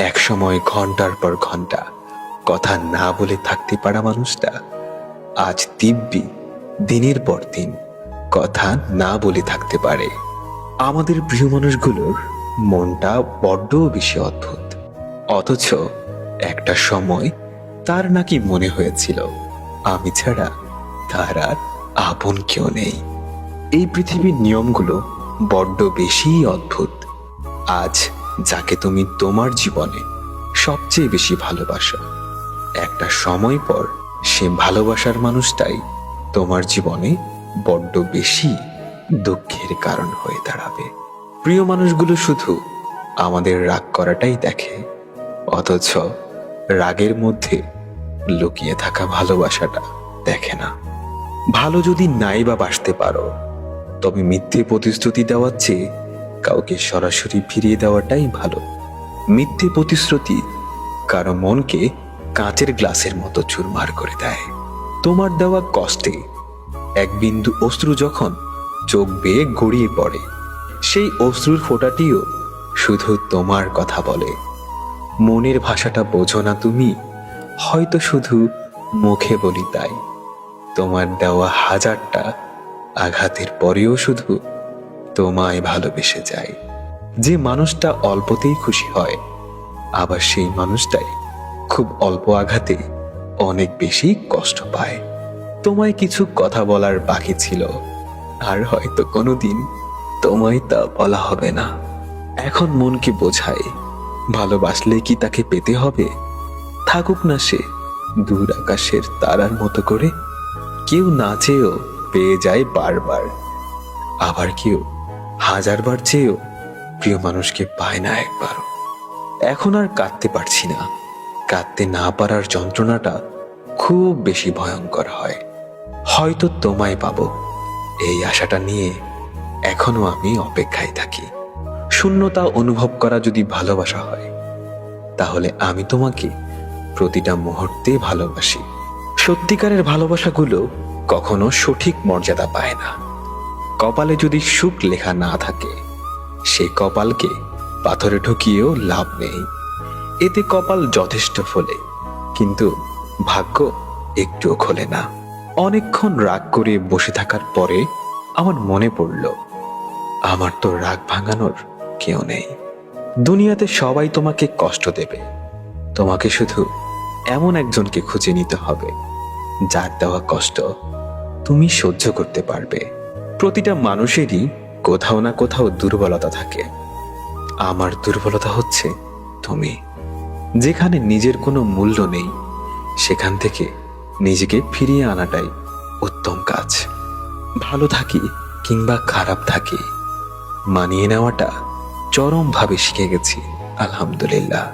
এক সময় ঘন্টার পর ঘন্টা কথা না বলে থাকতে পারা মানুষটা আজ দিব্যি দিনের পর দিন কথা না বলে থাকতে পারে। আমাদের প্রিয় মানুষগুলোর মনটা বড্ড বেশি অদ্ভুত, অথচ একটা সময় তার নাকি মনে হয়েছিল আমি ছাড়া তার আর আপন কেউ নেই। এই পৃথিবীর নিয়মগুলো বড্ড বেশি অদ্ভুত। আজ যাকে তুমি তোমার জীবনে সবচেয়ে বেশি ভালোবাসো, একটা সময় পর সে ভালোবাসার মানুষটাই তোমার জীবনে বড্ড বেশি দুঃখের কারণ হয়ে দাঁড়াবে। প্রিয় মানুষগুলো শুধু আমাদের রাগ করাটাই দেখে, অথচ রাগের মধ্যে লুকিয়ে থাকা ভালোবাসাটা দেখে না। ভালো যদি নাই বা বাসতে পারো, তবে মিথ্যে প্রতিশ্রুতি দেওয়ার চেয়ে কাউকে সরাসরি ফিরিয়ে দেওয়াটাই ভালো। মিথ্যে প্রতিশ্রুতি কারো মনকে কাঁচের গ্লাসের মতো চুরমার করে দেয়। তোমার দেওয়া কষ্টে এক বিন্দু অশ্রু যখন চোখ বেয়ে গড়িয়ে পড়ে, সেই অশ্রুর ফোঁটাটিও শুধু তোমার কথা বলে। মনের ভাষাটা বোঝো না তুমি, হয়তো শুধু মুখে বলি তাই। তোমার দেওয়া হাজারটা আঘাতের পরেও শুধু তোমায় ভালোবেসে যায়। যে মানুষটা অল্পতেই খুশি হয়, আবার সেই মানুষটাই খুব অল্প আঘাতে অনেক বেশি কষ্ট পায়। তোমায় কিছু কথা বলার বাকি ছিল, আর হয়তো কোনোদিন তোমায় তা বলা হবে না। এখন মনকে বোঝায়, ভালোবাসলে কি তাকে পেতে হবে? থাকুক না সে দূর আকাশের তারার মতো করে। কেউ না চেয়েও পেয়ে যায় বারবার, আবার কেউ হাজারবার চেয়েও প্রিয় মানুষকে পায় না একবারও। এখন আর কাঁদতে পারছি না। কাঁদতে না পারার যন্ত্রণাটা খুব বেশি ভয়ঙ্কর হয়। হয়তো তোমায় পাবো, এই আশাটা নিয়ে এখনো আমি অপেক্ষায় থাকি। শূন্যতা অনুভব করা যদি ভালোবাসা হয়, তাহলে আমি তোমাকে প্রতিটা মুহূর্তে ভালোবাসি। সত্যিকারের ভালোবাসাগুলো কখনো সঠিক মর্যাদা পায় না। কপালে যদি সুখ লেখা না থাকে, সেই কপালকে পাথরে ঢুকিয়েও লাভ নেই। এতে কপাল যথেষ্ট ফোলে, কিন্তু ভাগ্য একটুও খোলে না। অনেকক্ষণ রাগ করে বসে থাকার পরে আমার মনে পড়ল, আমার তো রাগ ভাঙানোর কেউ নেই। দুনিয়াতে সবাই তোমাকে কষ্ট দেবে, তোমাকে শুধু এমন একজনকে খুঁজে নিতে হবে যার দেওয়া কষ্ট তুমি সহ্য করতে পারবে। প্রতিটা মানুষেরই কোথাও না কোথাও দুর্বলতা থাকে। আমার দুর্বলতা হচ্ছে তুমি। যেখানে নিজের কোনো মূল্য নেই, সেখান থেকে নিজেকে ফিরিয়ে আনাটাই উত্তম কাজ। ভালো থাকি কিংবা খারাপ থাকি, মানিয়ে নেওয়াটা চরমভাবে শিখে গেছি, আলহামদুলিল্লাহ।